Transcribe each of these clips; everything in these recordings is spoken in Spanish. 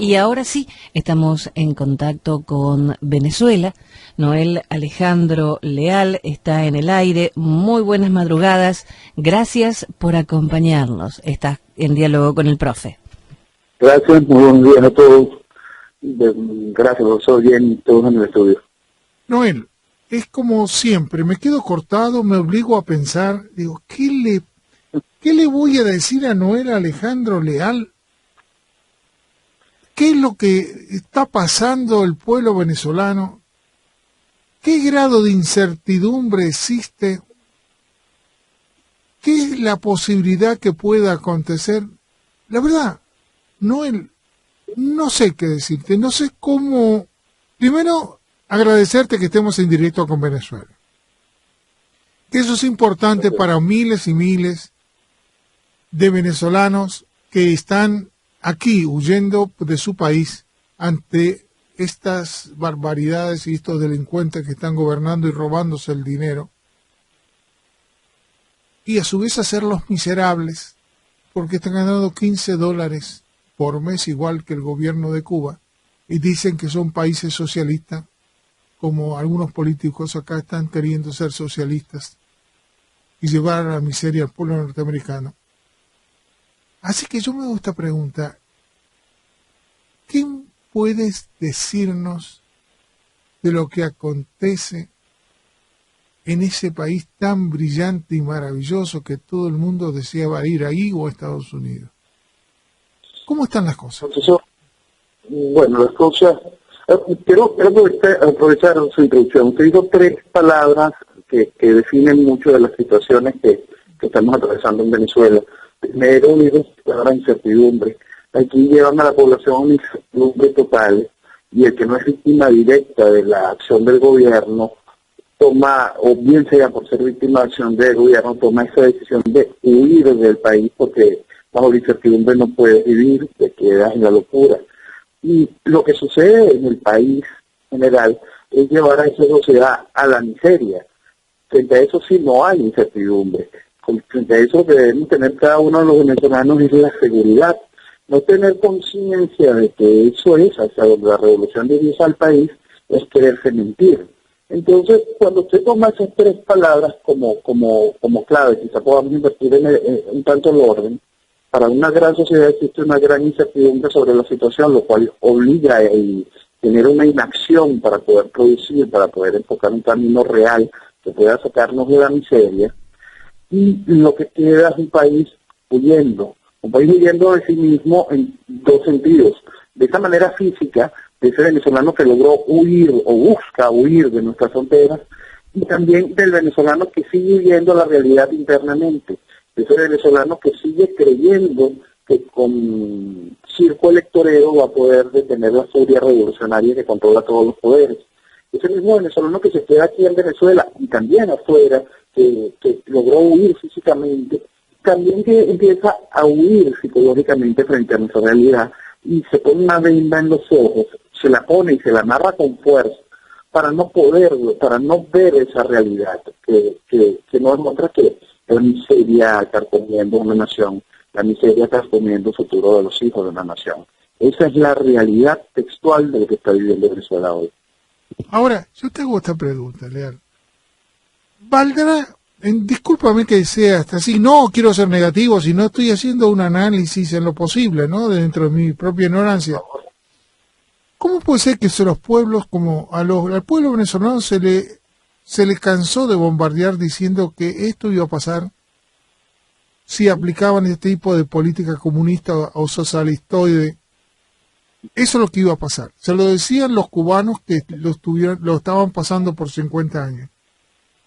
Y ahora sí, estamos en contacto con Venezuela. Noel Alejandro Leal está en el aire. Muy buenas madrugadas. Gracias por acompañarnos. Estás en diálogo con el profe. Gracias, muy buenos días a todos. Gracias, profesor, bien, todos en el estudio. Noel, es como siempre, me quedo cortado, me obligo a pensar, digo, ¿qué le voy a decir a Noel Alejandro Leal? ¿Qué es lo que está pasando el pueblo venezolano? ¿Qué grado de incertidumbre existe? ¿Qué es la posibilidad que pueda acontecer? La verdad, Noel, no sé qué decirte, no sé cómo. Primero, agradecerte que estemos en directo con Venezuela. Eso es importante para miles y miles de venezolanos que están aquí huyendo de su país ante estas barbaridades y estos delincuentes que están gobernando y robándose el dinero. Y a su vez hacerlos miserables porque están ganando $15 por mes igual que el gobierno de Cuba y dicen que son países socialistas, como algunos políticos acá están queriendo ser socialistas y llevar a la miseria al pueblo norteamericano. Así que yo me hago esta pregunta: ¿qué puedes decirnos de lo que acontece en ese país tan brillante y maravilloso que todo el mundo deseaba ir ahí o a Estados Unidos? ¿Cómo están las cosas? Profesor, bueno, las cosas. Quiero aprovechar su introducción. Usted dijo tres palabras que definen mucho de las situaciones que estamos atravesando en Venezuela. Primero, la gran incertidumbre. Aquí llevan a la población a una incertidumbre total, y el que no es víctima directa de la acción del gobierno toma, o bien sea por ser víctima de la acción del gobierno, toma esa decisión de huir del país porque bajo la incertidumbre no puede vivir, te quedas en la locura. Y lo que sucede en el país general es llevar a esa sociedad a la miseria. Frente a eso sí no hay incertidumbre. Frente a eso lo que debemos tener cada uno de los venezolanos es la seguridad. No tener conciencia de que eso es hacia donde la revolución dirige al país es quererse mentir. Entonces, cuando usted toma esas tres palabras como clave, quizá podamos invertir en un tanto el orden. Para una gran sociedad existe una gran incertidumbre sobre la situación, lo cual obliga a tener una inacción para poder producir, para poder enfocar un camino real que pueda sacarnos de la miseria. Y lo que queda es un país huyendo de sí mismo en dos sentidos. De esa manera física, de ese venezolano que logró huir o busca huir de nuestras fronteras, y también del venezolano que sigue viviendo la realidad internamente. Ese venezolano que sigue creyendo que con circo electorero va a poder detener la furia revolucionaria que controla todos los poderes. Ese mismo venezolano que se queda aquí en Venezuela y también afuera, que logró huir físicamente, también que empieza a huir psicológicamente frente a nuestra realidad y se pone una venda en los ojos, se la pone y se la amarra con fuerza para no ver esa realidad que nos muestra que la miseria carcomiendo una nación, la miseria carcomiendo el futuro de los hijos de una nación. Esa es la realidad textual de lo que está viviendo Venezuela hoy. Ahora, yo te hago esta pregunta, Leal. ¿Valdrá, discúlpame que sea hasta así, no quiero ser negativo, sino estoy haciendo un análisis en lo posible, ¿no?, dentro de mi propia ignorancia? ¿Cómo puede ser que los pueblos, como al pueblo venezolano se le cansó de bombardear diciendo que esto iba a pasar si aplicaban este tipo de política comunista o socialistoide? Eso es lo que iba a pasar. Se lo decían los cubanos que lo estaban pasando por 50 años.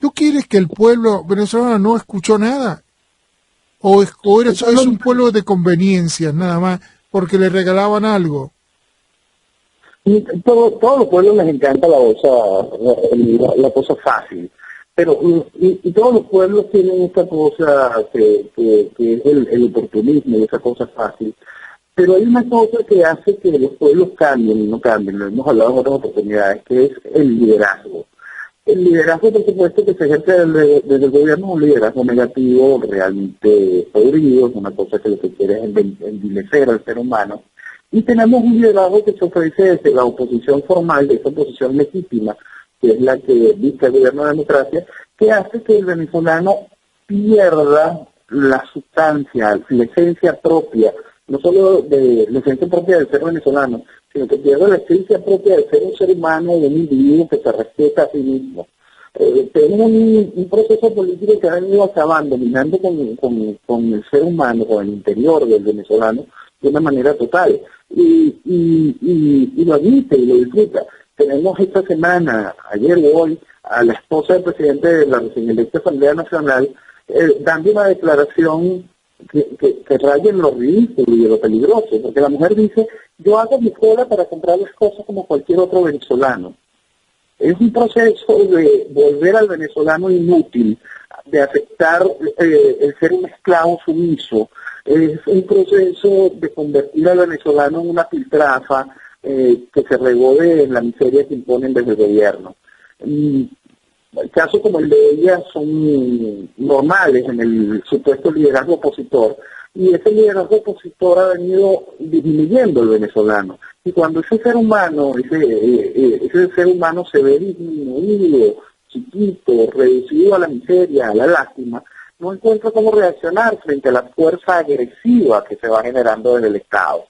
¿Tú quieres que el pueblo venezolano no escuchó nada? ¿O es un pueblo de conveniencia nada más porque le regalaban algo? Todos los pueblos les encanta la cosa fácil, pero y todos los pueblos tienen esta cosa que es el oportunismo y esa cosa fácil. Pero hay una cosa que hace que los pueblos cambien y no cambien, lo hemos hablado en otras oportunidades, que es el liderazgo. El liderazgo, por supuesto, que se ejerce desde el gobierno, es un liderazgo negativo, realmente podrido, es una cosa que lo que quiere es envilecer al ser humano, Y tenemos un liderazgo que se ofrece desde la oposición formal, de esa oposición legítima, que es la que viste el gobierno de democracia, que hace que el venezolano pierda la sustancia, la esencia propia, no solo de la esencia propia del ser venezolano, sino que pierda la esencia propia de ser un ser humano, de un individuo que se respeta a sí mismo. Tenemos un proceso político que ha venido acabando, minando con el ser humano, con el interior del venezolano, de una manera total. Y lo admite y lo disfruta. Tenemos esta semana, ayer o hoy, a la esposa del presidente de la recién electa Asamblea Nacional, dando una declaración que raya en lo ridículo y en lo peligroso, porque la mujer dice, yo hago mi cola para comprar las cosas como cualquier otro venezolano. Es un proceso de volver al venezolano inútil, de aceptar el ser un esclavo sumiso. Es un proceso de convertir al venezolano en una piltrafa que se regode en la miseria que imponen desde el gobierno. Casos como el de ella son normales en el supuesto liderazgo opositor, y ese liderazgo opositor ha venido disminuyendo el venezolano. Y cuando ese ser humano se ve disminuido, chiquito, reducido a la miseria, a la lástima, no encuentra cómo reaccionar frente a la fuerza agresiva que se va generando desde el Estado.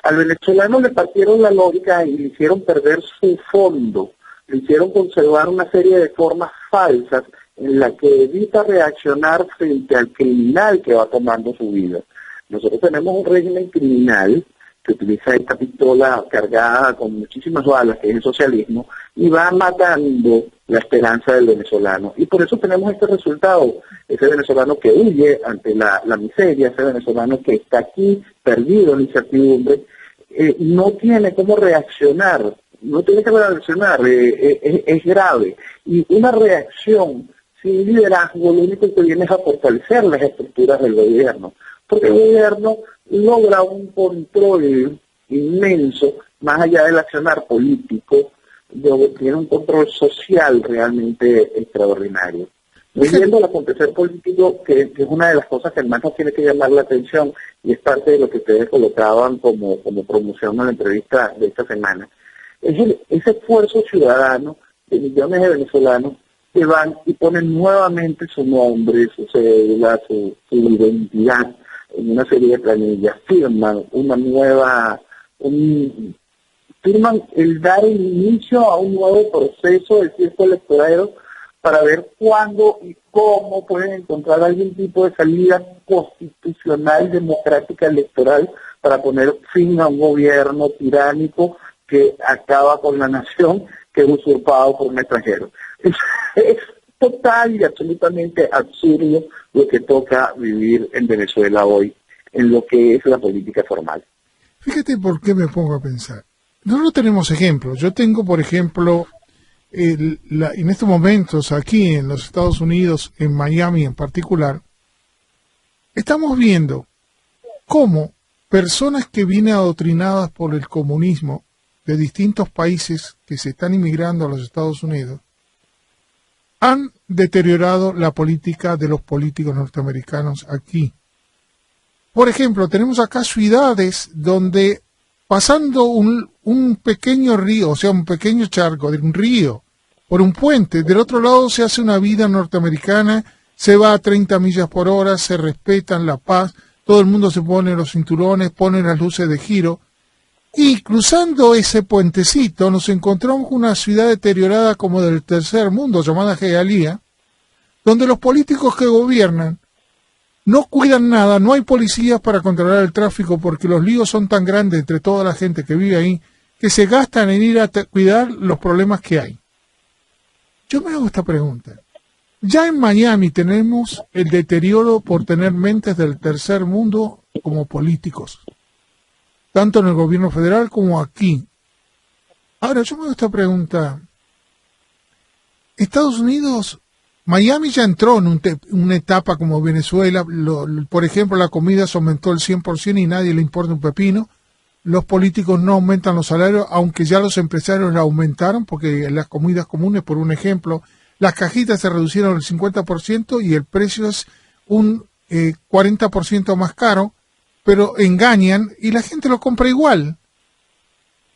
Al venezolano le partieron la lógica y le hicieron perder su fondo, le hicieron conservar una serie de formas falsas en la que evita reaccionar frente al criminal que va tomando su vida. Nosotros tenemos un régimen criminal que utiliza esta pistola cargada con muchísimas balas, que es el socialismo, y va matando la esperanza del venezolano. Y por eso tenemos este resultado, ese venezolano que huye ante la miseria, ese venezolano que está aquí perdido en incertidumbre, no tiene cómo reaccionar, es grave. Y una reacción sin liderazgo lo único que viene es a fortalecer las estructuras del gobierno, porque el gobierno logra un control inmenso, más allá del accionar político, tiene un control social realmente extraordinario. Viendo el acontecer político, que es una de las cosas que más nos tiene que llamar la atención, y es parte de lo que ustedes colocaban como promoción a la entrevista de esta semana, es ese esfuerzo ciudadano de millones de venezolanos que van y ponen nuevamente su nombre, su cédula, su identidad en una serie de planillas, firman el dar el inicio a un nuevo proceso de cierto electorero para ver cuándo y cómo pueden encontrar algún tipo de salida constitucional, democrática, electoral, para poner fin a un gobierno tiránico que acaba con la nación, que es usurpado por un extranjero. Es total y absolutamente absurdo lo que toca vivir en Venezuela hoy, en lo que es la política formal. Fíjate por qué me pongo a pensar. Nosotros tenemos ejemplos. Yo tengo, por ejemplo, en estos momentos aquí en los Estados Unidos, en Miami en particular, estamos viendo cómo personas que vienen adoctrinadas por el comunismo de distintos países que se están inmigrando a los Estados Unidos han deteriorado la política de los políticos norteamericanos aquí. Por ejemplo, tenemos acá ciudades donde pasando un pequeño río, o sea, un pequeño charco de un río, por un puente, del otro lado se hace una vida norteamericana, se va a 30 millas por hora, se respetan la paz, todo el mundo se pone los cinturones, pone las luces de giro, y cruzando ese puentecito nos encontramos con una ciudad deteriorada como del tercer mundo, llamada Hialeah, donde los políticos que gobiernan no cuidan nada, no hay policías para controlar el tráfico porque los líos son tan grandes entre toda la gente que vive ahí, que se gastan en ir a cuidar los problemas que hay. Yo me hago esta pregunta. Ya en Miami tenemos el deterioro por tener mentes del tercer mundo como políticos, tanto en el gobierno federal como aquí. Ahora, yo me hago esta pregunta. Estados Unidos, Miami ya entró en una etapa como Venezuela. Por ejemplo, la comida se aumentó el 100% y nadie le importa un pepino. Los políticos no aumentan los salarios, aunque ya los empresarios la aumentaron, porque las comidas comunes, por un ejemplo, las cajitas se reducieron el 50% y el precio es un 40% más caro pero engañan y la gente lo compra igual.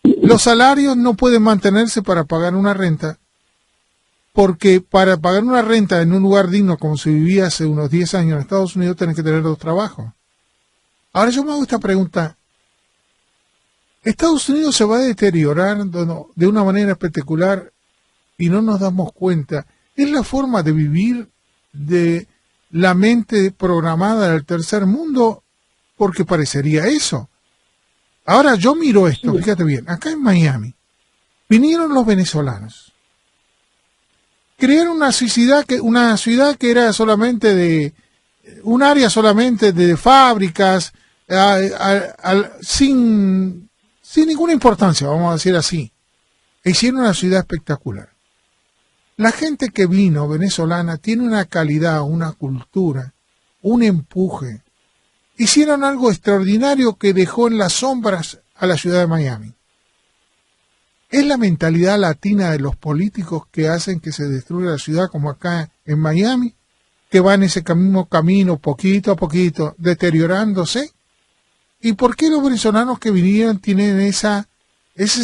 Los salarios no pueden mantenerse para pagar una renta, porque para pagar una renta en un lugar digno como se vivía hace unos 10 años en Estados Unidos, tenés que tener 2 trabajos. Ahora yo me hago esta pregunta. Estados Unidos se va a deteriorar de una manera espectacular y no nos damos cuenta. Es la forma de vivir de la mente programada del tercer mundo, porque parecería eso. Ahora yo miro esto, fíjate bien, acá en Miami vinieron los venezolanos, crearon una ciudad que era solamente de un área solamente de fábricas, sin ninguna importancia, vamos a decir así. Hicieron una ciudad espectacular. La gente que vino venezolana tiene una calidad, una cultura, un empuje. Hicieron algo extraordinario que dejó en las sombras a la ciudad de Miami. Es la mentalidad latina de los políticos que hacen que se destruya la ciudad, como acá en Miami, que va en ese mismo camino poquito a poquito, deteriorándose. ¿Y por qué los venezolanos que vinieron tienen ese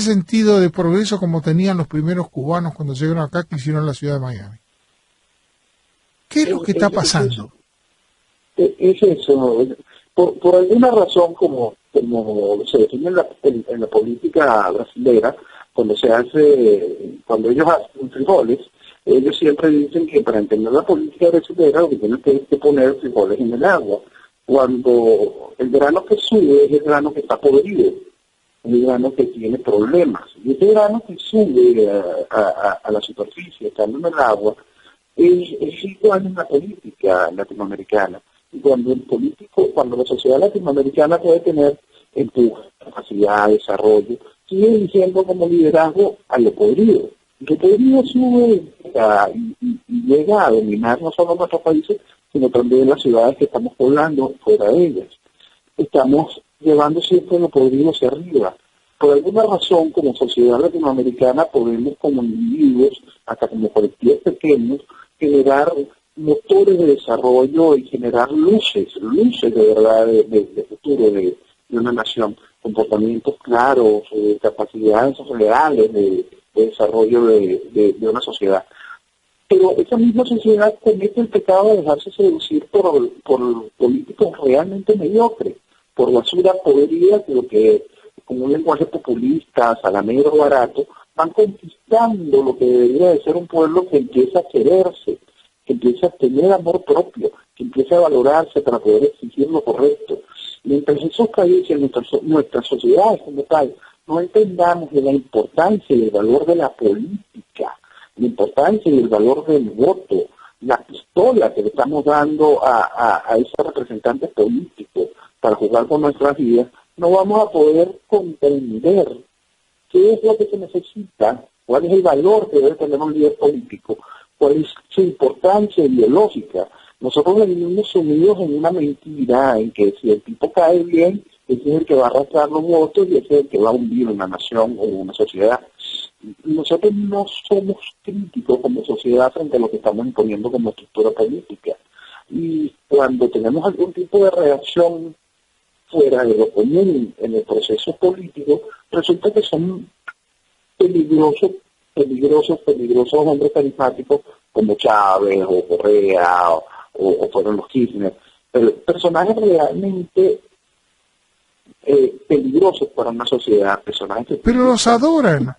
sentido de progreso como tenían los primeros cubanos cuando llegaron acá, que hicieron la ciudad de Miami? ¿Qué es lo que está pasando? Es eso. Por alguna razón, como se define en la política brasileña, cuando ellos hacen frijoles, ellos siempre dicen que para entender la política brasileña lo que tienen que es que poner frijoles en el agua. Cuando el grano que sube es el grano que está podrido, el grano que tiene problemas. Y ese grano que sube a la superficie, estando en el agua, es igual en la política latinoamericana. Y cuando la sociedad latinoamericana puede tener empuje, capacidad, desarrollo, sigue diciendo como liderazgo a lo podrido. Y lo podrido sube y llega a dominar no solo nuestros países, sino también las ciudades que estamos poblando fuera de ellas. Estamos llevando siempre lo podrido hacia arriba. Por alguna razón, como sociedad latinoamericana, podemos como individuos, hasta como colectivos pequeños, generar motores de desarrollo y generar luces de verdad de futuro de una nación, comportamientos claros, capacidades reales de desarrollo de una sociedad. Pero esa misma sociedad comete el pecado de dejarse seducir por políticos realmente mediocres, por basura podrida que con un lenguaje populista, salamero, barato, van conquistando lo que debería de ser un pueblo que empieza a quererse, que empieza a tener amor propio, que empieza a valorarse para poder exigir lo correcto. Mientras esos países, nuestras sociedades como tal, no entendamos de la importancia y el valor de la política, la importancia y el valor del voto, la pistola que le estamos dando a esos representantes políticos para jugar con nuestras vidas, no vamos a poder comprender qué es lo que se necesita, cuál es el valor que debe tener un líder político, cuál es su importancia ideológica. Nosotros venimos sumidos en una mentira en que si el tipo cae bien, ese es el que va a arrastrar los votos y ese es el que va a hundir una nación o una sociedad. Nosotros no somos críticos como sociedad frente a lo que estamos imponiendo como estructura política. Y cuando tenemos algún tipo de reacción fuera de lo común en el proceso político, resulta que son peligrosos hombres carismáticos como Chávez o Correa o fueron los Kirchner, pero personajes realmente peligrosos para una sociedad, personajes pero los adoran.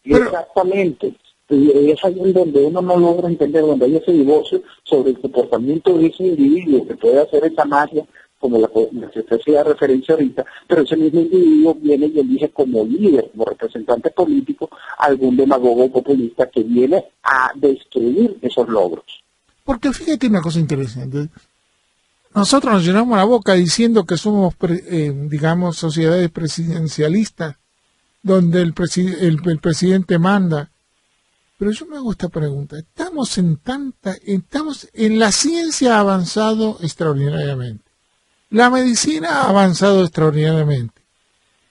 Exactamente. Y es ahí en donde uno no logra entender, donde hay ese divorcio sobre el comportamiento de ese individuo que puede hacer esa magia, como la que usted hacía referencia ahorita, pero ese mismo individuo viene y elige como líder, como representante político, algún demagogo populista que viene a destruir esos logros. Porque fíjate una cosa interesante. Nosotros nos llenamos la boca diciendo que somos, digamos, sociedades presidencialistas, donde el presidente manda. Pero yo me hago esta pregunta. Estamos en la ciencia ha avanzado extraordinariamente. La medicina ha avanzado extraordinariamente.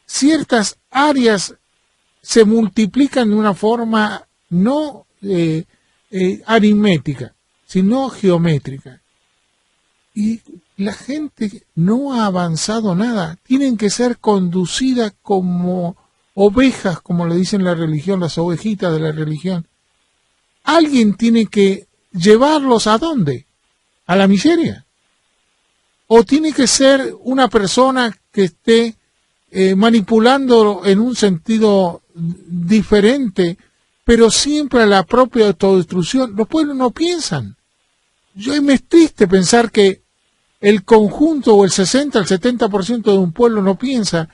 Ciertas áreas se multiplican de una forma no aritmética, sino geométrica. Y la gente no ha avanzado nada. Tienen que ser conducidas como ovejas, como le dicen la religión, las ovejitas de la religión. Alguien tiene que llevarlos ¿a dónde? ¿A la miseria? ¿O tiene que ser una persona que esté manipulando en un sentido diferente, pero siempre a la propia autodestrucción? Los pueblos no piensan. Me es triste pensar que el conjunto o el 60, el 70% de un pueblo no piensa.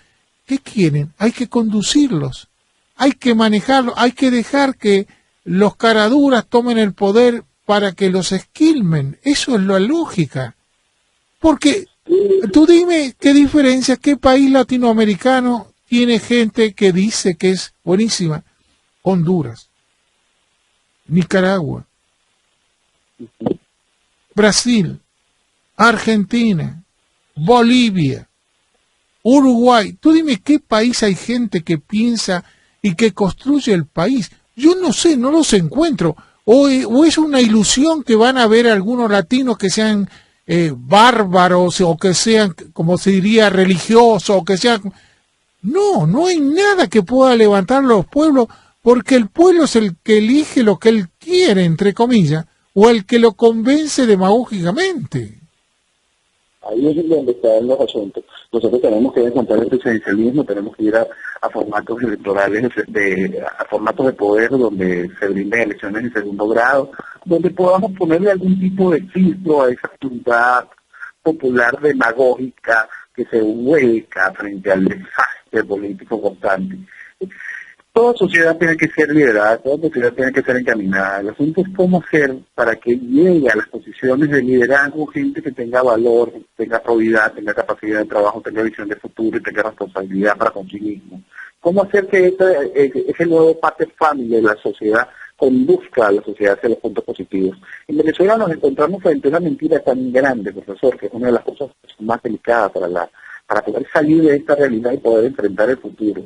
¿Qué quieren? Hay que conducirlos, hay que manejarlos, hay que dejar que los caraduras tomen el poder para que los esquilmen. Eso es la lógica. Porque tú dime qué diferencia, qué país latinoamericano tiene gente que dice que es buenísima. Honduras, Nicaragua, Brasil, Argentina, Bolivia, Uruguay. Tú dime qué país hay gente que piensa y que construye el país. Yo no sé, no los encuentro. O es una ilusión que van a ver algunos latinos que sean bárbaros o que sean, como se diría, religiosos, o que sean... No, no hay nada que pueda levantar los pueblos, porque el pueblo es el que elige lo que él quiere, entre comillas, o el que lo convence demagógicamente. Ahí es donde están los asuntos. Nosotros tenemos que encontrar el presidencialismo, tenemos que ir a formatos electorales, a formatos de poder donde se brinden elecciones en segundo grado, donde podamos ponerle algún tipo de filtro a esa voluntad popular demagógica que se vuelca frente al desastre político constante. Toda sociedad tiene que ser liderada, toda sociedad tiene que ser encaminada. El asunto es cómo hacer para que llegue a las posiciones de liderazgo gente que tenga valor, tenga probidad, tenga capacidad de trabajo, tenga visión de futuro y tenga responsabilidad para con sí mismo. Cómo hacer que ese nuevo pater family de la sociedad conduzca a la sociedad hacia los puntos positivos. En Venezuela nos encontramos frente a una mentira tan grande, profesor, que es una de las cosas más delicadas para poder salir de esta realidad y poder enfrentar el futuro,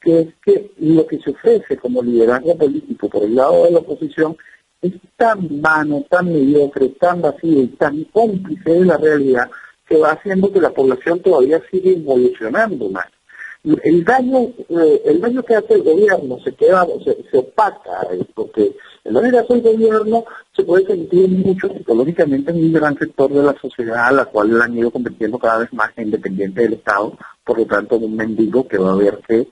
que es que lo que se ofrece como liderazgo político por el lado de la oposición es tan vano, tan mediocre, tan vacío y tan cómplice de la realidad que va haciendo que la población todavía siga involucionando más. El daño que hace el gobierno se opaca, porque el daño que hace el gobierno se puede sentir mucho psicológicamente en un gran sector de la sociedad, a la cual la han ido convirtiendo cada vez más en dependiente del Estado, por lo tanto en un mendigo que va a haber que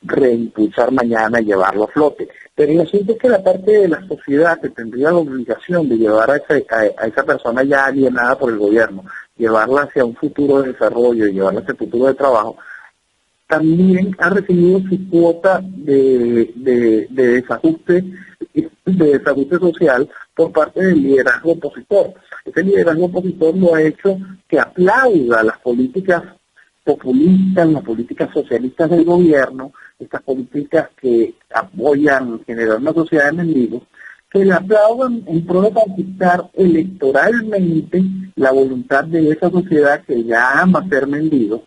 reimpulsar mañana y llevarlo a flote. Pero el asunto es que la parte de la sociedad que tendría la obligación de llevar a esa persona ya alienada por el gobierno, llevarla hacia un futuro de desarrollo y llevarla hacia un futuro de trabajo, también ha recibido su cuota de desajuste social por parte del liderazgo opositor. Ese liderazgo opositor lo ha hecho que aplauda las políticas populistas, las políticas socialistas del gobierno, estas políticas que apoyan generar una sociedad de mendigos, que le aplaudan en pro de conquistar electoralmente la voluntad de esa sociedad que ya ama ser mendigos.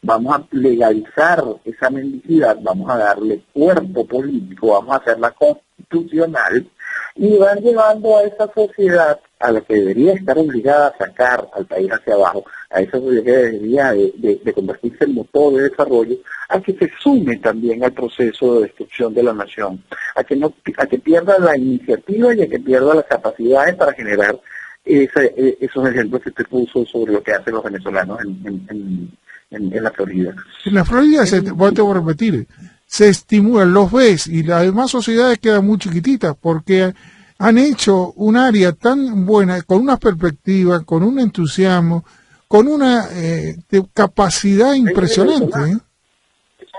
Vamos a legalizar esa mendicidad, vamos a darle cuerpo político, vamos a hacerla constitucional, y van llevando a esa sociedad a la que debería estar obligada a sacar al país hacia abajo, a esa sociedad que debería de convertirse en motor de desarrollo, a que se sume también al proceso de destrucción de la nación, a que pierda la iniciativa y a que pierda las capacidades para generar esos ejemplos que usted puso sobre lo que hacen los venezolanos en la Florida. En la Florida, te voy a repetir, se estimulan, los ves, y las demás sociedades quedan muy chiquititas, porque han hecho un área tan buena, con una perspectiva, con un entusiasmo, con una capacidad impresionante.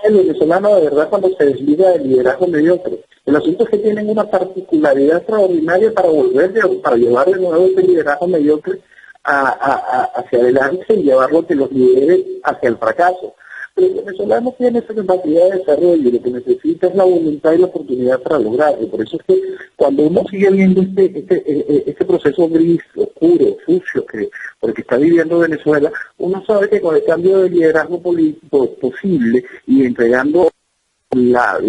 El venezolano, de verdad, cuando se desliga del liderazgo mediocre, el asunto es que tienen una particularidad extraordinaria para llevar de nuevo ese liderazgo mediocre hacia adelante y llevarlo que los lidere hacia el fracaso. Pero el venezolano tiene esa capacidad de desarrollo y lo que necesita es la voluntad y la oportunidad para lograrlo. Por eso es que cuando uno sigue viendo este proceso gris, oscuro, sucio, por el que está viviendo Venezuela, uno sabe que con el cambio de liderazgo político posible y entregando la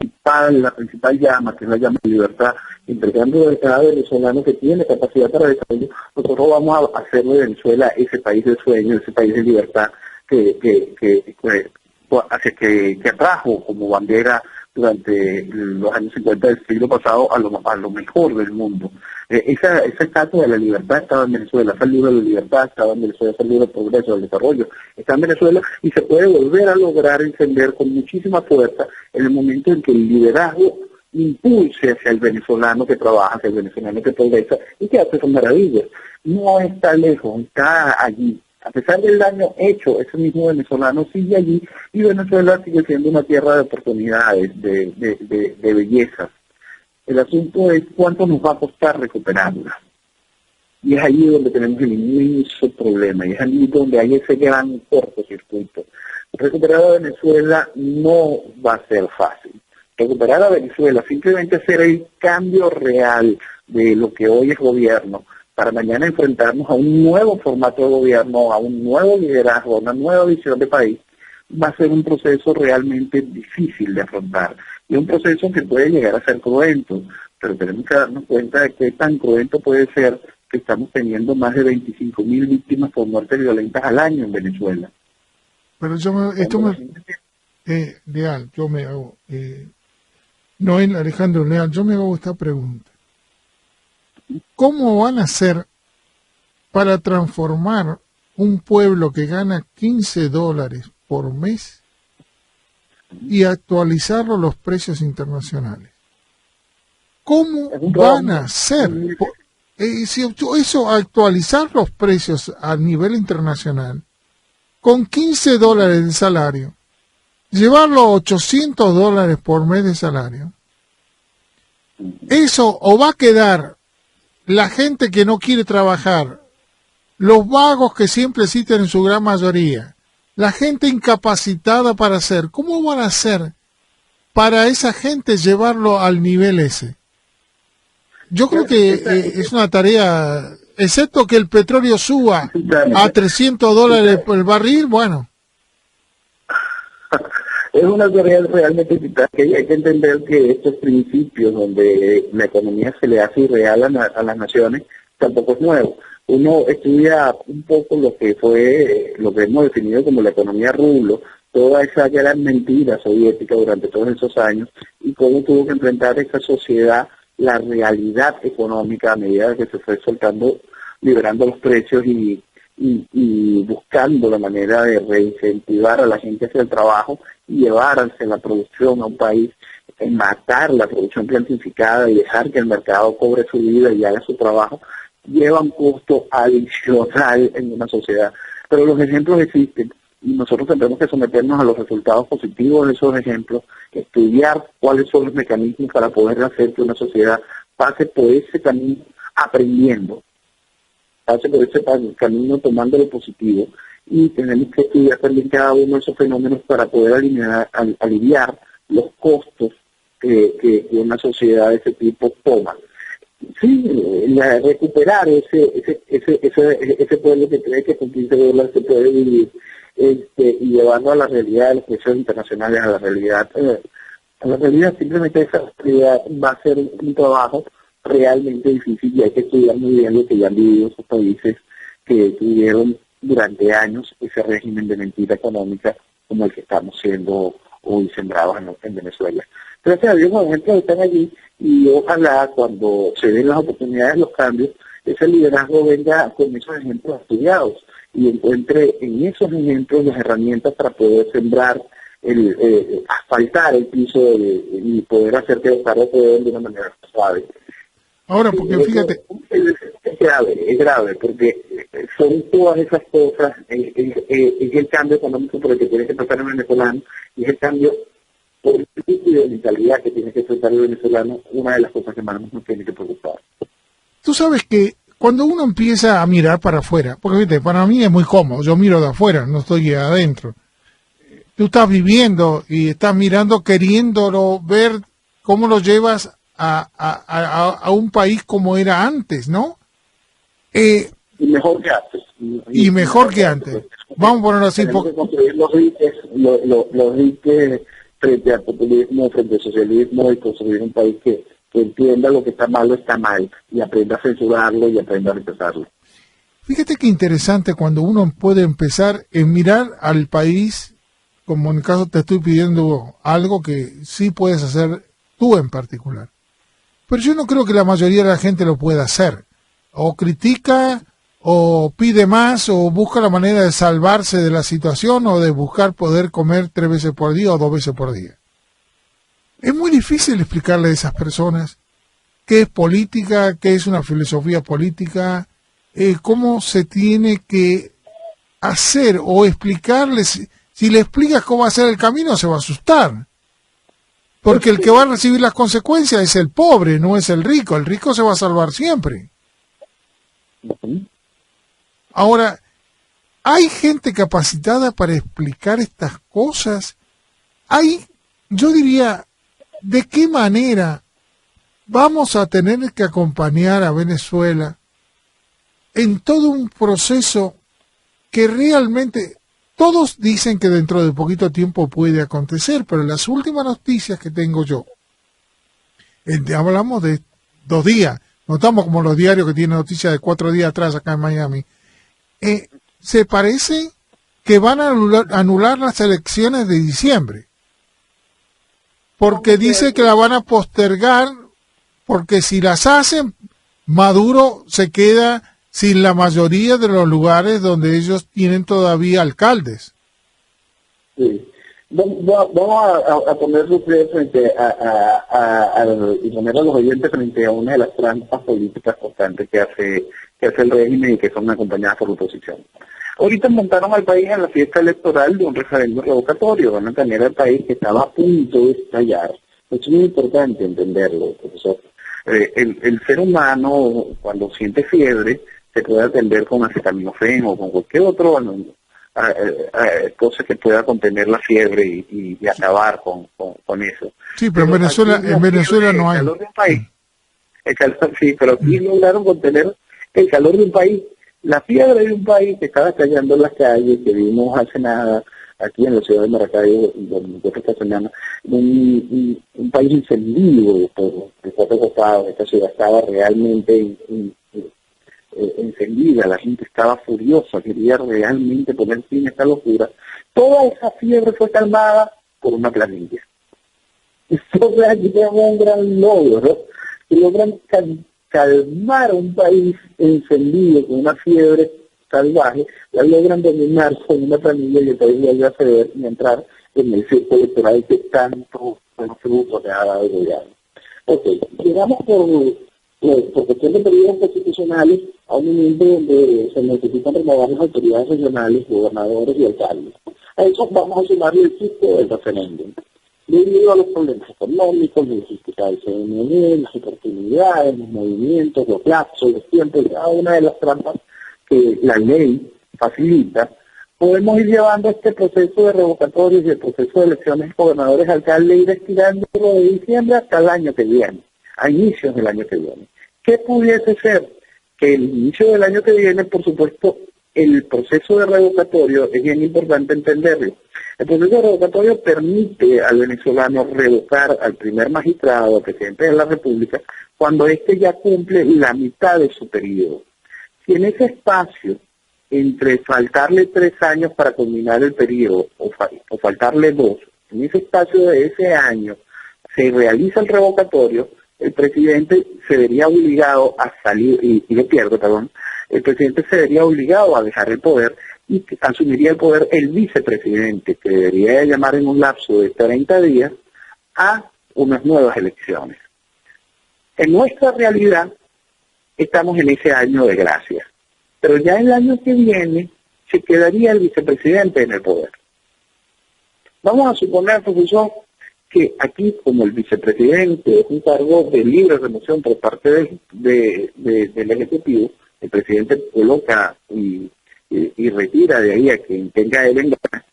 la principal llama, que es la llama de libertad, entregando a cada venezolano que tiene capacidad para desarrollo, nosotros vamos a hacer de Venezuela ese país de sueño, ese país de libertad que atrajo como bandera durante los años 50 del siglo pasado a lo mejor del mundo. Esa estatua de la libertad estaba en Venezuela, ese libro de la libertad estaba en Venezuela, ese libro del progreso, del desarrollo, está en Venezuela y se puede volver a lograr encender con muchísima fuerza en el momento en que el liderazgo impulse hacia el venezolano que trabaja, hacia el venezolano que progresa y que hace esas maravillas. No está lejos, está allí. A pesar del daño hecho, ese mismo venezolano sigue allí y Venezuela sigue siendo una tierra de oportunidades, de bellezas. El asunto es cuánto nos va a costar recuperarla. Y es allí donde tenemos el inmenso problema, y es allí donde hay ese gran cortocircuito. Recuperar a Venezuela no va a ser fácil. Recuperar a Venezuela, simplemente hacer el cambio real de lo que hoy es gobierno, para mañana enfrentarnos a un nuevo formato de gobierno, a un nuevo liderazgo, a una nueva visión de país, va a ser un proceso realmente difícil de afrontar. Y un proceso que puede llegar a ser cruento, pero tenemos que darnos cuenta de qué tan cruento puede ser que estamos teniendo más de 25.000 víctimas por muertes violentas al año en Venezuela. Pero Leal, Noel Alejandro Leal, yo me hago esta pregunta. ¿Cómo van a hacer para transformar un pueblo que gana $15 por mes y actualizarlo a los precios internacionales? ¿Cómo van a hacer? Si eso, actualizar los precios a nivel internacional, con $15 de salario, llevarlo a $800 por mes de salario, eso o va a quedar la gente que no quiere trabajar, los vagos que siempre existen en su gran mayoría, la gente incapacitada para hacer. ¿Cómo van a hacer para esa gente llevarlo al nivel ese? Yo creo que es una tarea, excepto que el petróleo suba a $300 por el barril, bueno. Es una tarea realmente vital, hay que entender que estos principios donde la economía se le hace irreal a las naciones tampoco es nuevo. Uno estudia un poco lo que hemos definido como la economía rulo, toda esa gran mentira soviética durante todos esos años y cómo tuvo que enfrentar esa sociedad la realidad económica a medida que se fue soltando, liberando los precios y buscando la manera de reincentivar a la gente hacia el trabajo y llevar hacia la producción a un país, matar la producción plantificada y dejar que el mercado cobre su vida y haga su trabajo, lleva un costo adicional en una sociedad. Pero los ejemplos existen y nosotros tendremos que someternos a los resultados positivos de esos ejemplos, estudiar cuáles son los mecanismos para poder hacer que una sociedad pase por ese camino aprendiendo, pase por ese camino tomando lo positivo, y tenemos que estudiar también cada uno de esos fenómenos para poder aliviar los costos que una sociedad de ese tipo toma. Sí, recuperar ese pueblo que cree que con $15 se puede vivir, y llevarlo a la realidad de los precios internacionales, a la realidad simplemente esa realidad va a ser un trabajo realmente difícil y hay que estudiar muy bien lo que ya han vivido esos países que tuvieron durante años ese régimen de mentira económica como el que estamos siendo hoy sembrados en Venezuela. Gracias a Dios los ejemplos están allí y ojalá cuando se den las oportunidades, los cambios, ese liderazgo venga con esos ejemplos estudiados y encuentre en esos ejemplos las herramientas para poder sembrar, asfaltar el piso y poder hacer que los carros se den de una manera suave. Ahora, porque fíjate... Es grave, porque son todas esas cosas, es el cambio económico por el que tiene que pasar el venezolano, y es el cambio político y de mentalidad que tiene que enfrentar el venezolano, una de las cosas que más nos tiene que preocupar. Tú sabes que cuando uno empieza a mirar para afuera, porque ¿viste? Para mí es muy cómodo, yo miro de afuera, no estoy adentro. Tú estás viviendo y estás mirando, queriéndolo ver cómo lo llevas a un país como era antes, ¿no? Y mejor que antes. Y mejor que antes. Vamos a ponerlo así. Tenemos que construir los diques frente al populismo, frente al socialismo, y construir un país que entienda lo que está mal y aprenda a censurarlo y aprenda a rechazarlo. Fíjate qué interesante cuando uno puede empezar en mirar al país, como en el caso te estoy pidiendo algo que sí puedes hacer tú en particular. Pero yo no creo que la mayoría de la gente lo pueda hacer. O critica, o pide más, o busca la manera de salvarse de la situación, o de buscar poder comer 3 veces por día o 2 veces por día. Es muy difícil explicarle a esas personas qué es política, qué es una filosofía política, cómo se tiene que hacer, o explicarles. Si le explicas cómo hacer el camino, se va a asustar. Porque el que va a recibir las consecuencias es el pobre, no es el rico. El rico se va a salvar siempre. Ahora, ¿hay gente capacitada para explicar estas cosas? Yo diría, ¿de qué manera vamos a tener que acompañar a Venezuela en todo un proceso que realmente todos dicen que dentro de poquito tiempo puede acontecer, pero las últimas noticias que tengo yo, hablamos de 2 días, no estamos como los diarios que tienen noticias de 4 días atrás acá en Miami, se parece que van a anular las elecciones de diciembre, porque dice que la van a postergar, porque si las hacen, Maduro se queda sin la mayoría de los lugares donde ellos tienen todavía alcaldes. Sí. Vamos a ponerlo frente y poner a los oyentes frente a una de las trampas políticas constantes que hace el régimen y que son acompañadas por la oposición. Ahorita montaron al país en la fiesta electoral de un referéndum revocatorio, van a tener al país que estaba a punto de estallar. Es muy importante entenderlo, profesor. El ser humano, cuando siente fiebre, se puede atender con acetaminofén o con cualquier otro cosa que pueda contener la fiebre y acabar con eso. Sí, pero en Venezuela no hay. El calor de un país, sí, pero aquí lograron contener el calor de un país, la fiebre de un país que estaba callando en las calles, que vimos hace nada aquí en la ciudad de Maracaibo, donde esta semana, un país encendido por 4 costados. Esta ciudad estaba realmente encendida, la gente estaba furiosa, quería realmente poner fin a esta locura. Toda esa fiebre fue calmada por una planilla. Esto es un gran logro, ¿no? Que logran calmar a un país encendido con una fiebre salvaje, la logran dominar con una planilla y el país vuelve a ceder y entrar en el círculo electoral que tanto fruto le ha dado el gobierno. Ok, llegamos por cuestión de periodos constitucionales a un momento donde se necesitan renovar las autoridades regionales, gobernadores y alcaldes. A eso vamos a sumarle el ciclo del referéndum. Debido a los problemas económicos, la dificultad del CNE, las oportunidades, los movimientos, los lapsos, los tiempos, cada una de las trampas que la ley facilita, podemos ir llevando este proceso de revocatorios y el proceso de elecciones de gobernadores, alcaldes, ir estirándolo de diciembre hasta el año que viene, a inicios del año que viene. ¿Qué pudiese ser? Que el inicio del año que viene, por supuesto, el proceso de revocatorio es bien importante entenderlo. El proceso de revocatorio permite al venezolano revocar al primer magistrado, al presidente de la República, cuando éste ya cumple la mitad de su periodo. Si en ese espacio, entre faltarle 3 años para culminar el periodo o faltarle 2, en ese espacio de ese año se realiza el revocatorio, el presidente se vería obligado a salir, el presidente se vería obligado a dejar el poder y asumiría el poder el vicepresidente, que debería llamar en un lapso de 30 días a unas nuevas elecciones. En nuestra realidad, estamos en ese año de gracia, pero ya el año que viene se quedaría el vicepresidente en el poder. Vamos a suponer, profesor, que aquí, como el vicepresidente es un cargo de libre remoción por parte del Ejecutivo, el presidente coloca y retira de ahí a quien tenga él en gana,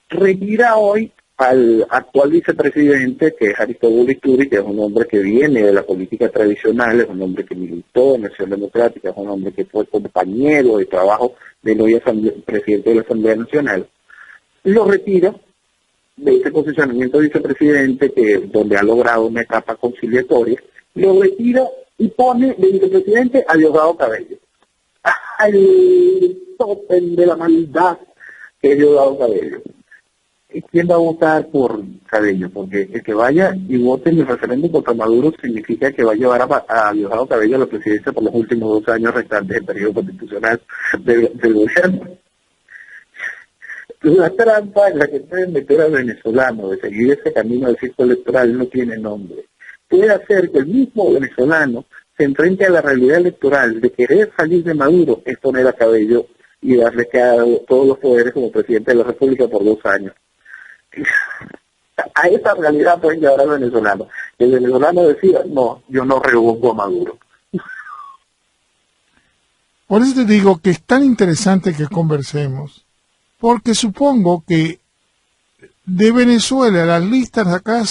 retira hoy al actual vicepresidente, que es Aristóbulo Isturi, que es un hombre que viene de la política tradicional, es un hombre que militó en Acción Democrática, es un hombre que fue compañero de trabajo del hoy presidente de la Asamblea Nacional, lo retira de ese posicionamiento de vicepresidente, donde ha logrado una etapa conciliatoria, lo retira y pone de vicepresidente a Diosdado Cabello. Al tope de la maldad que es Diosdado Cabello. ¿Y quién va a votar por Cabello? Porque el que vaya y vote en el referéndum contra Maduro significa que va a llevar a Diosdado Cabello a la presidencia por los últimos 2 años restantes del periodo constitucional del gobierno. La trampa en la que pueden meter al venezolano de seguir ese camino del ciclo electoral no tiene nombre. Puede hacer que el mismo venezolano se enfrente a la realidad electoral de querer salir de Maduro, es poner a Cabello y darle todos los poderes como presidente de la República por 2 años. A esa realidad pueden llevar al venezolano. El venezolano decía, no, yo no revoco a Maduro. Por eso te digo que es tan interesante que conversemos, porque supongo que de Venezuela las listas acá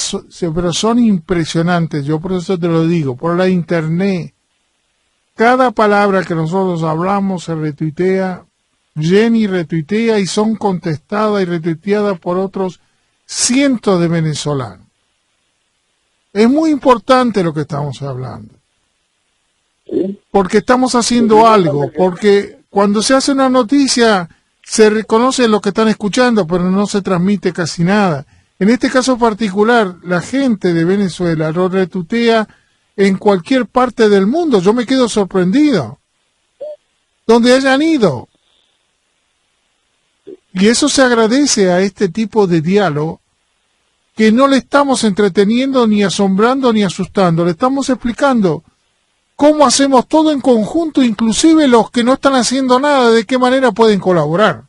pero son impresionantes. Yo por eso te lo digo, por la internet. Cada palabra que nosotros hablamos se retuitea, Jenny retuitea y son contestadas y retuiteadas por otros cientos de venezolanos. Es muy importante lo que estamos hablando. ¿Sí? Porque estamos haciendo algo, porque cuando se hace una noticia se reconoce lo que están escuchando, pero no se transmite casi nada. En este caso particular, la gente de Venezuela lo retuitea en cualquier parte del mundo. Yo me quedo sorprendido. Donde hayan ido. Y eso se agradece a este tipo de diálogo, que no le estamos entreteniendo, ni asombrando, ni asustando. Le estamos explicando cómo hacemos todo en conjunto, inclusive los que no están haciendo nada, de qué manera pueden colaborar.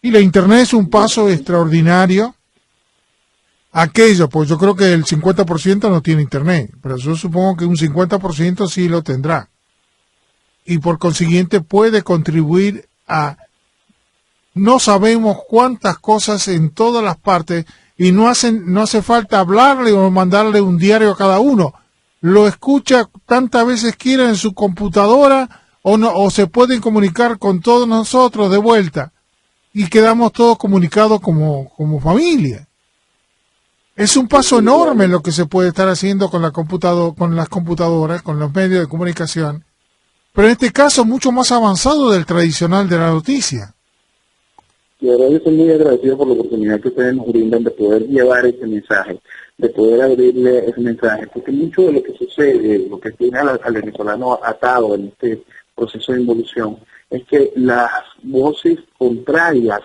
Y la Internet es un paso extraordinario. Aquello, pues yo creo que el 50% no tiene Internet, pero yo supongo que un 50% sí lo tendrá. Y por consiguiente puede contribuir a no sabemos cuántas cosas en todas las partes, y no hace falta hablarle o mandarle un diario a cada uno. Lo escucha tantas veces quiera en su computadora o se pueden comunicar con todos nosotros de vuelta y quedamos todos comunicados como familia. Es un paso enorme lo que se puede estar haciendo con las computadoras, con los medios de comunicación, pero en este caso mucho más avanzado del tradicional de la noticia. Y ahora yo estoy muy agradecido por la oportunidad que ustedes nos brindan de poder llevar ese mensaje, de poder abrirle ese mensaje, porque mucho de lo que sucede, lo que tiene al venezolano atado en este proceso de involución, es que las voces contrarias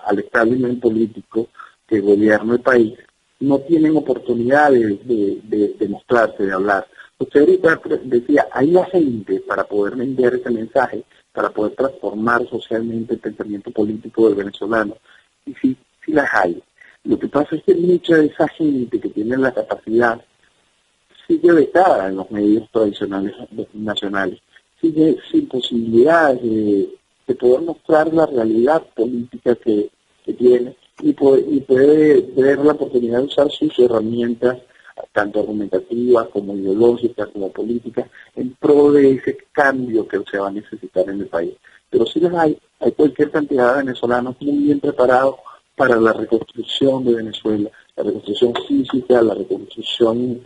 al establishment político que gobierna el país no tienen oportunidades de mostrarse, de hablar. Usted ahorita decía, hay la gente para poder vender ese mensaje, para poder transformar socialmente el pensamiento político del venezolano. Y sí las hay. Lo que pasa es que mucha de esa gente que tiene la capacidad sigue vetada en los medios tradicionales nacionales, sigue sin posibilidades de poder mostrar la realidad política que tiene y puede ver la oportunidad de usar sus herramientas, tanto argumentativas como ideológicas como políticas, en pro de ese cambio que se va a necesitar en el país. Pero sí las hay cualquier cantidad de venezolanos muy bien preparados para la reconstrucción de Venezuela, la reconstrucción física, la reconstrucción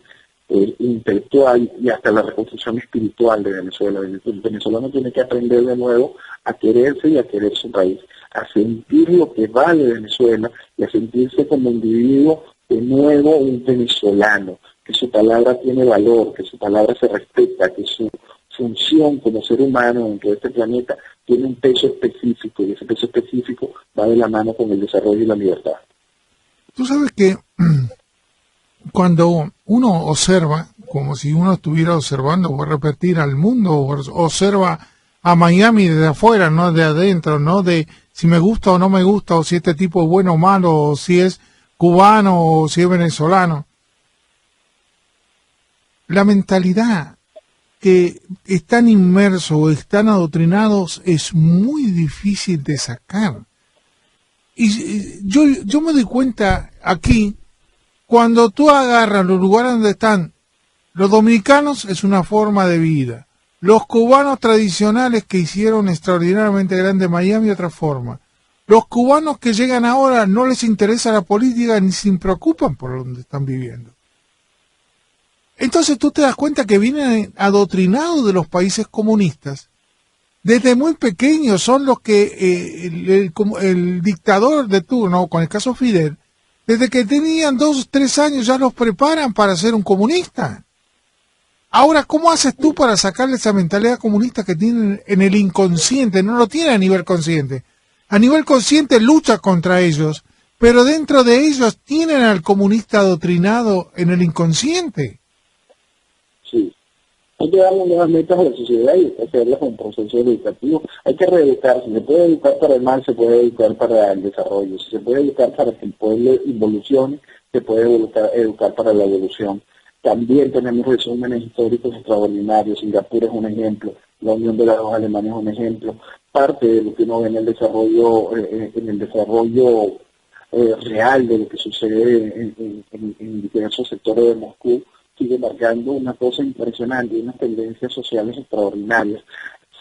intelectual y hasta la reconstrucción espiritual de Venezuela. El venezolano tiene que aprender de nuevo a quererse y a querer su país, a sentir lo que vale Venezuela y a sentirse como individuo de nuevo un venezolano, que su palabra tiene valor, que su palabra se respeta, que su función como ser humano dentro de este planeta tiene un peso específico, y ese peso específico va de la mano con el desarrollo y la libertad. Tú sabes que cuando uno observa, como si uno estuviera observando, voy a repetir, al mundo, observa a Miami desde afuera, no de adentro, no de si me gusta o no me gusta, o si este tipo es bueno o malo, o si es cubano o si es venezolano. La mentalidad que están inmersos o están adoctrinados es muy difícil de sacar. Y yo me doy cuenta aquí, cuando tú agarras los lugares donde están los dominicanos, es una forma de vida. Los cubanos tradicionales que hicieron extraordinariamente grande Miami, otra forma. Los cubanos que llegan ahora no les interesa la política ni se preocupan por donde están viviendo. Entonces tú te das cuenta que vienen adoctrinados de los países comunistas. Desde muy pequeños son los que el dictador de turno, con el caso Fidel, desde que tenían 2 o 3 años ya los preparan para ser un comunista. Ahora, ¿cómo haces tú para sacarle esa mentalidad comunista que tienen en el inconsciente? No lo tienen a nivel consciente. A nivel consciente lucha contra ellos, pero dentro de ellos tienen al comunista adoctrinado en el inconsciente. Sí. Hay que darle nuevas metas a la sociedad y hacerlas con un proceso educativo. Hay que reeducar. Si se puede educar para el mal, se puede educar para el desarrollo. Si se puede educar para que el pueblo evolucione, se puede educar para la evolución. También tenemos resúmenes históricos extraordinarios. Singapur es un ejemplo, la Unión de las dos Alemanias es un ejemplo. Parte de lo que uno ve en el desarrollo, real de lo que sucede en diversos sectores de Moscú, sigue marcando una cosa impresionante, unas tendencias sociales extraordinarias.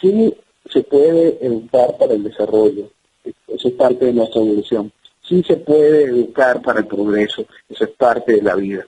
Sí se puede educar para el desarrollo, eso es parte de nuestra evolución. Sí se puede educar para el progreso, eso es parte de la vida.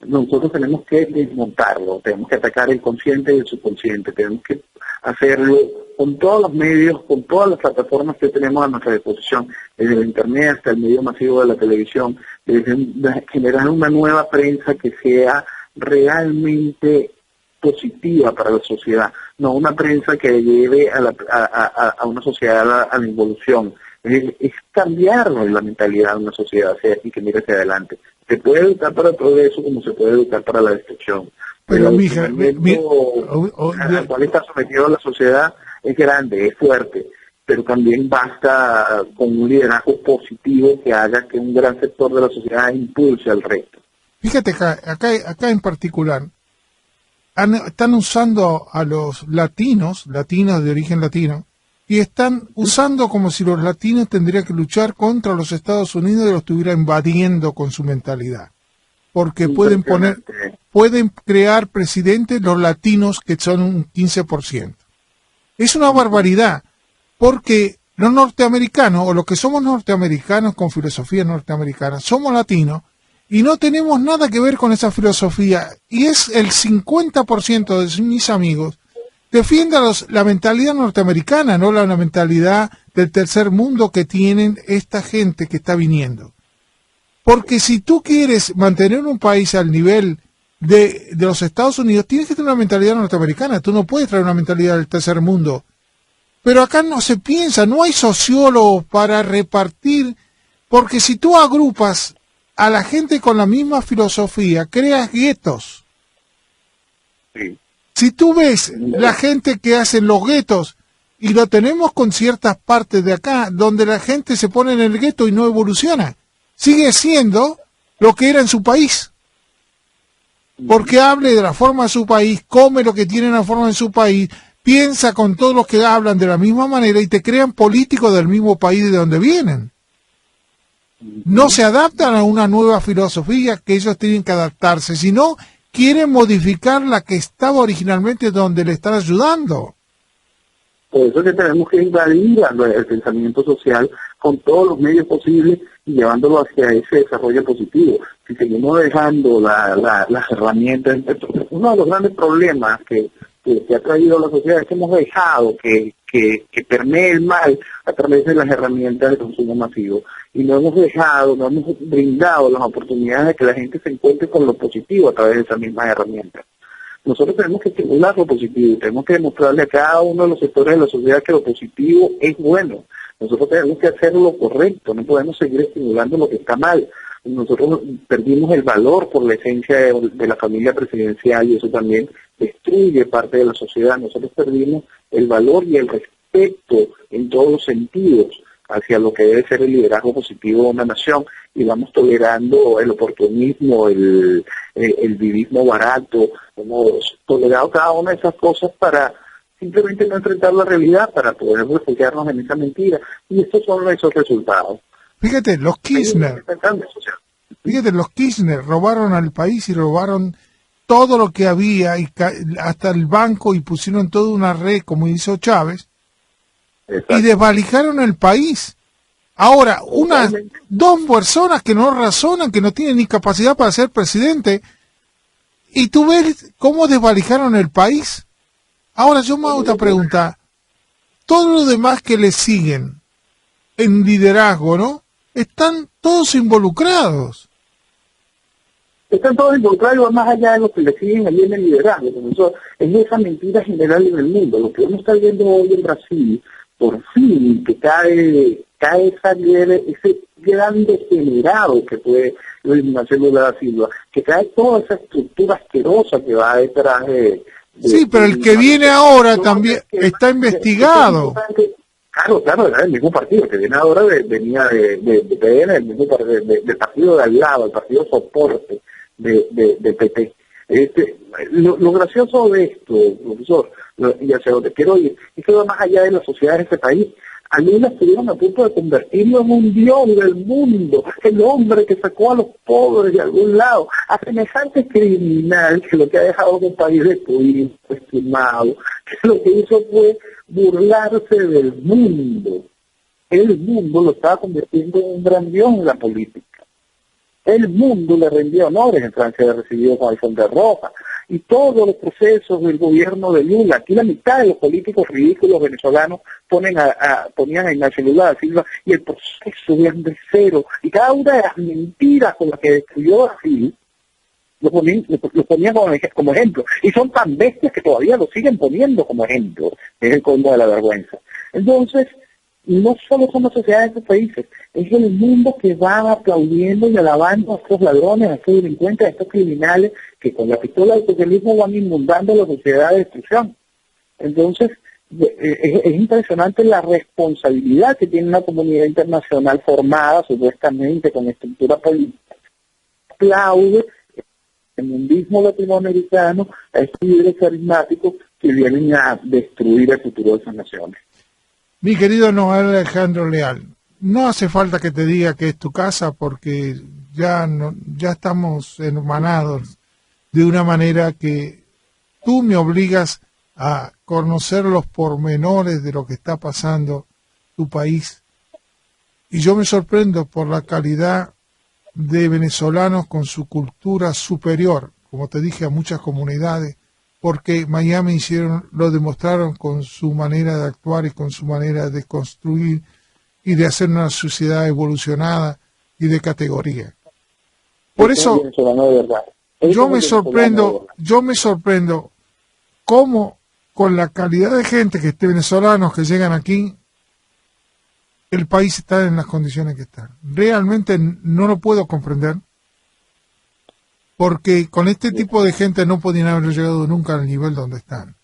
Nosotros tenemos que desmontarlo, tenemos que atacar el consciente y el subconsciente, tenemos que hacerlo con todos los medios, con todas las plataformas que tenemos a nuestra disposición, desde el Internet hasta el medio masivo de la televisión, desde generar una nueva prensa que sea realmente positiva para la sociedad, no una prensa que lleve a una sociedad a la involución. Es cambiar la mentalidad de una sociedad y que mire hacia adelante. Se puede educar para el progreso como se puede educar para la destrucción. Pero el mija, al cual está sometido la sociedad es grande, es fuerte, pero también basta con un liderazgo positivo que haga que un gran sector de la sociedad impulse al resto. Fíjate acá en particular, están usando a los latinos de origen latino, y están usando como si los latinos tendrían que luchar contra los Estados Unidos y los estuviera invadiendo con su mentalidad. Porque pueden crear presidentes los latinos que son un 15%. Es una barbaridad, porque los norteamericanos, o los que somos norteamericanos con filosofía norteamericana, somos latinos, y no tenemos nada que ver con esa filosofía, y es el 50% de mis amigos defiende la mentalidad norteamericana, no la mentalidad del tercer mundo que tienen esta gente que está viniendo. Porque si tú quieres mantener un país al nivel de los Estados Unidos, tienes que tener una mentalidad norteamericana, tú no puedes traer una mentalidad del tercer mundo. Pero acá no se piensa, no hay sociólogos para repartir, porque si tú agrupas a la gente con la misma filosofía, creas guetos. Sí. Si tú ves la gente que hace los guetos, y lo tenemos con ciertas partes de acá, donde la gente se pone en el gueto y no evoluciona, sigue siendo lo que era en su país. Porque hable de la forma de su país, come lo que tiene en la forma de su país, piensa con todos los que hablan de la misma manera y te crean políticos del mismo país de donde vienen. No se adaptan a una nueva filosofía que ellos tienen que adaptarse, sino quieren modificar la que estaba originalmente donde le están ayudando. Por eso es que tenemos que invadir el pensamiento social con todos los medios posibles y llevándolo hacia ese desarrollo positivo. Si seguimos dejando las herramientas, uno de los grandes problemas que ha traído la sociedad es que hemos dejado que permee el mal a través de las herramientas de consumo masivo. Y no hemos brindado las oportunidades de que la gente se encuentre con lo positivo a través de esas mismas herramientas. Nosotros tenemos que estimular lo positivo, tenemos que demostrarle a cada uno de los sectores de la sociedad que lo positivo es bueno. Nosotros tenemos que hacer lo correcto, no podemos seguir estimulando lo que está mal. Nosotros perdimos el valor por la esencia de la familia presidencial y eso también destruye parte de la sociedad. Nosotros perdimos el valor y el respeto en todos los sentidos hacia lo que debe ser el liderazgo positivo de una nación y vamos tolerando el oportunismo, el vivismo barato, hemos tolerado cada una de esas cosas para simplemente no enfrentar la realidad, para poder refugiarnos en esa mentira y estos son esos resultados. Fíjate, los Kirchner robaron al país y robaron todo lo que había, y hasta el banco, y pusieron toda una red, como hizo Chávez, exacto, y desvalijaron el país. Ahora, dos personas que no razonan, que no tienen ni capacidad para ser presidente, y tú ves cómo desvalijaron el país. Ahora yo me hago otra pregunta. Todos los demás que le siguen en liderazgo, ¿no? Están todos involucrados. Están todos involucrados más allá de lo que le siguen allí en el liderazgo. Profesor, es esa mentira general en el mundo. Lo que uno está viendo hoy en Brasil, por fin, que cae ese gran degenerado que fue Luis Ignacio Lula da Silva, que cae toda esa estructura asquerosa que va detrás de sí, pero el que viene ahora también está investigado. Claro, era el mismo partido, que viene ahora venía de PN, el mismo del partido de al lado, el partido soporte de PT. Lo gracioso de esto, profesor, y hacia donde quiero ir, es que va más allá de la sociedad de este país. A Lula estuvieron a punto de convertirlo en un dios del mundo, el hombre que sacó a los pobres de algún lado, a semejante criminal que lo que ha dejado un país destruido, estimado, que lo que hizo fue burlarse del mundo. El mundo lo estaba convirtiendo en un gran dios en la política. El mundo le rendía honores, en Francia le recibió con alfombra roja, y todos los procesos del gobierno de Lula, aquí la mitad de los políticos ridículos venezolanos ponían a Ignacio Lula da Silva, y el proceso de cero, y cada una de las mentiras con las que destruyó Brasil, lo ponían como ejemplo, y son tan bestias que todavía lo siguen poniendo como ejemplo, es el colmo de la vergüenza. Entonces, no solo son las sociedades de estos países, es el mundo que va aplaudiendo y alabando a estos ladrones, a estos delincuentes, a estos criminales que con la pistola del socialismo van inundando la sociedad de destrucción. Entonces, es impresionante la responsabilidad que tiene una comunidad internacional formada supuestamente con estructura política. Aplaude el mundismo latinoamericano a estos líderes carismáticos que vienen a destruir el futuro de esas naciones. Mi querido Noel Alejandro Leal, no hace falta que te diga que es tu casa porque ya estamos hermanados de una manera que tú me obligas a conocer los pormenores de lo que está pasando tu país. Y yo me sorprendo por la calidad de venezolanos con su cultura superior, como te dije, a muchas comunidades, porque Miami lo demostraron con su manera de actuar y con su manera de construir y de hacer una sociedad evolucionada y de categoría. Por eso yo me sorprendo cómo con la calidad de gente venezolanos que llegan aquí, el país está en las condiciones que está. Realmente no lo puedo comprender, porque con este tipo de gente no podían haber llegado nunca al nivel donde están.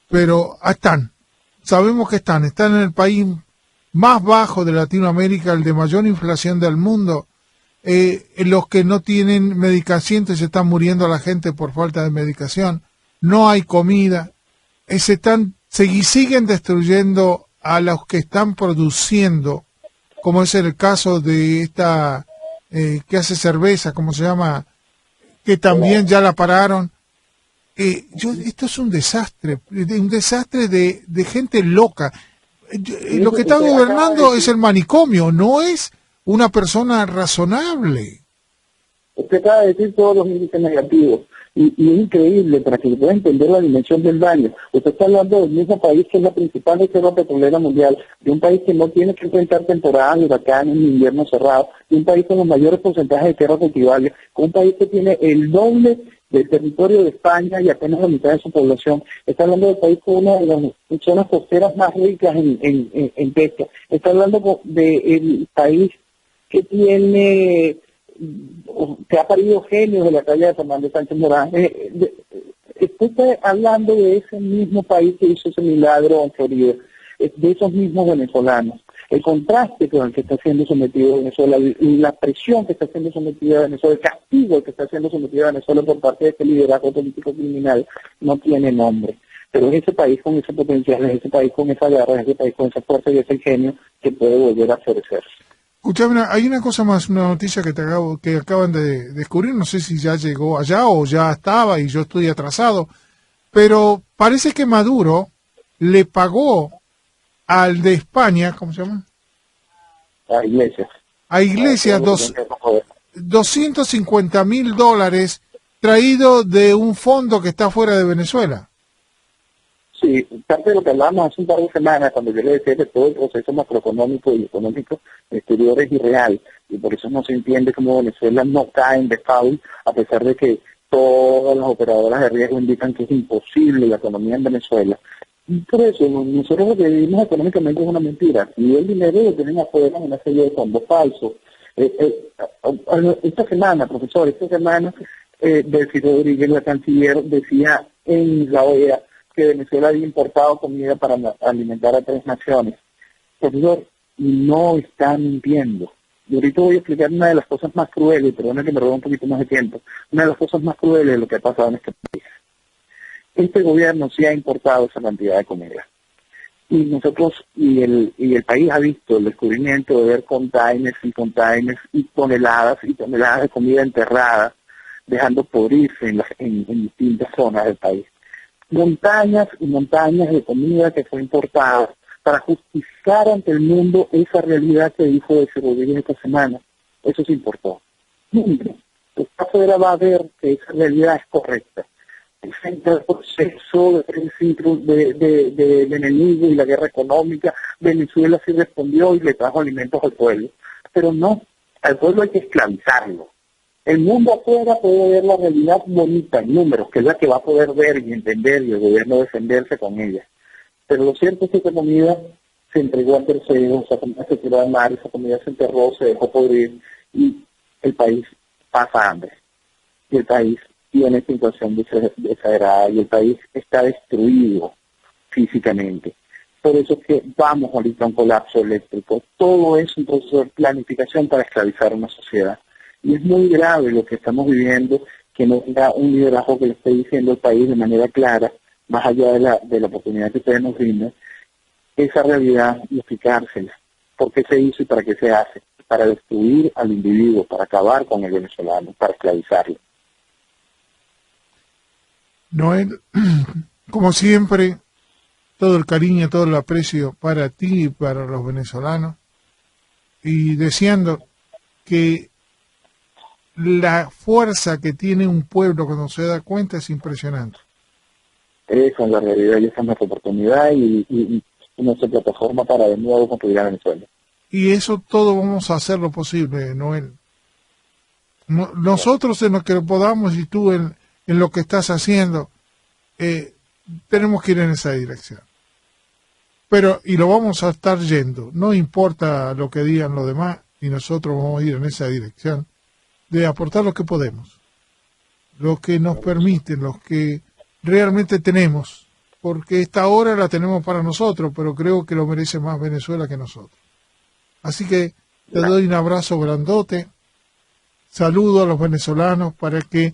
Pero están, sabemos que están en el país más bajo de Latinoamérica, el de mayor inflación del mundo, los que no tienen medicación, se están muriendo la gente por falta de medicación, no hay comida, siguen destruyendo a los que están produciendo, como es el caso de esta que hace cerveza, ¿cómo se llama?, que también ya la pararon. Esto es un desastre de gente loca. Lo que está gobernando es el manicomio, no es una persona razonable. Usted acaba de decir todos los índices negativos, y es increíble para que se pueda entender la dimensión del daño. Usted está hablando del mismo país que es la principal reserva petrolera mundial, de un país que no tiene que enfrentar temporadas de huracanes ni invierno cerrado, de un país con los mayores porcentajes de tierra cultivable, con un país que tiene el doble del territorio de España y apenas la mitad de su población. Está hablando del país con una de las zonas costeras más ricas en pesca. Está hablando del país que tiene, que ha parido genios de la talla de Fernández Sánchez Morán. Estoy hablando de ese mismo país que hizo ese milagro en Florida, de esos mismos venezolanos. El contraste con el que está siendo sometido Venezuela, la presión que está siendo sometida Venezuela, el castigo que está siendo sometida Venezuela por parte de este liderazgo político criminal, no tiene nombre. Pero es ese país con ese potencial, es ese país con esa garra, es ese país con esa fuerza y ese ingenio que puede volver a florecerse. Escuchame, hay una cosa más, una noticia que acaban de descubrir, no sé si ya llegó allá o ya estaba y yo estoy atrasado, pero parece que Maduro le pagó al de España, ¿cómo se llama? a iglesias. A Iglesias, $250.000 traído de un fondo que está fuera de Venezuela. Sí, parte de lo que hablamos hace un par de semanas, cuando yo le decía que todo el proceso macroeconómico y económico exterior es irreal, y por eso no se entiende cómo Venezuela no cae en default, a pesar de que todas las operadoras de riesgo indican que es imposible la economía en Venezuela. Y por eso nosotros lo que vivimos económicamente es una mentira, y el dinero lo tienen afuera en una serie de fondos falsos. Esta semana, profesor, Delcy Rodríguez, la canciller, decía en la OEA que Venezuela había importado comida para alimentar a 3 naciones. Profesor, no está mintiendo. Y ahorita voy a explicar una de las cosas más crueles, perdona que me robe un poquito más de tiempo, una de las cosas más crueles de lo que ha pasado en este país. Este gobierno sí ha importado esa cantidad de comida. Y nosotros, y el país ha visto el descubrimiento de ver containers y toneladas de comida enterrada, dejando podrirse en distintas zonas del país. Montañas y montañas de comida que fue importada para justificar ante el mundo esa realidad que dijo Delcy Rodríguez esta semana. Eso se importó. Nunca. El afuera va a ver que esa realidad es correcta. Frente al proceso de enemigo y la guerra económica, Venezuela sí respondió y le trajo alimentos al pueblo. Pero no, al pueblo hay que esclavizarlo. El mundo afuera puede ver la realidad bonita en números, que es la que va a poder ver y entender, y el gobierno defenderse con ella. Pero lo cierto es que esa comida se entregó a terceros, esa comida se tiró al mar, esa comida se enterró, se dejó podrir, y el país pasa hambre. Y el país tiene situación desagrada, y el país está destruido físicamente. Por eso es que vamos ahorita a un colapso eléctrico. Todo es un proceso de planificación para esclavizar a una sociedad. Y es muy grave lo que estamos viviendo, que no tenga un liderazgo que le esté diciendo al país de manera clara, más allá de la oportunidad que ustedes nos brindan, esa realidad y explicársela. ¿Por qué se hizo y para qué se hace? Para destruir al individuo, para acabar con el venezolano, para esclavizarlo. Noel, como siempre, todo el cariño, todo el aprecio para ti y para los venezolanos, y deseando que la fuerza que tiene un pueblo cuando se da cuenta es impresionante. Esa es la realidad y esa es nuestra oportunidad y nuestra plataforma para de nuevo construir a Venezuela. Y eso todo vamos a hacer lo posible, Noel. Nosotros en lo que podamos y tú en lo que estás haciendo, tenemos que ir en esa dirección. Y lo vamos a estar yendo, no importa lo que digan los demás, y nosotros vamos a ir en esa dirección de aportar lo que podemos, lo que nos permiten, lo que realmente tenemos, porque esta hora la tenemos para nosotros, pero creo que lo merece más Venezuela que nosotros. Así que te doy un abrazo grandote, saludo a los venezolanos para que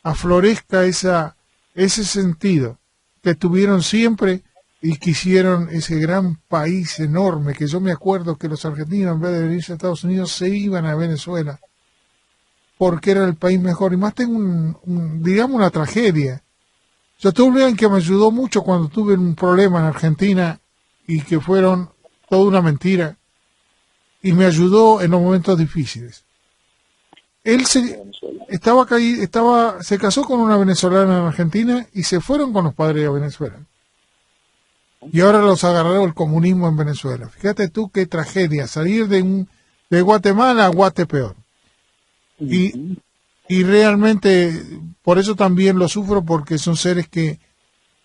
aflorezca ese sentido que tuvieron siempre y quisieron ese gran país enorme, que yo me acuerdo que los argentinos en vez de venirse a Estados Unidos se iban a Venezuela porque era el país mejor. Y más tengo digamos una tragedia. Yo tuve alguien que me ayudó mucho cuando tuve un problema en Argentina y que fueron toda una mentira, y me ayudó en los momentos difíciles. Él se casó con una venezolana en Argentina y se fueron con los padres a Venezuela. Y ahora los agarró el comunismo en Venezuela. Fíjate tú qué tragedia, salir de Guatemala a Guatepeor. Y realmente por eso también lo sufro, porque son seres que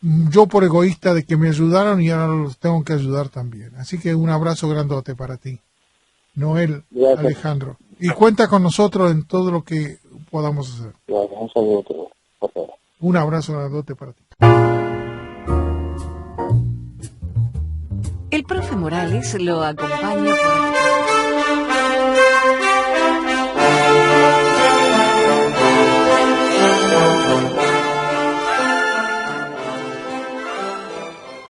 yo por egoísta de que me ayudaron y ahora los tengo que ayudar también. Así que un abrazo grandote para ti, Noel. Gracias. Alejandro. Y cuenta con nosotros en todo lo que podamos hacer. Un abrazo grandote para ti. El profe Morales lo acompaña por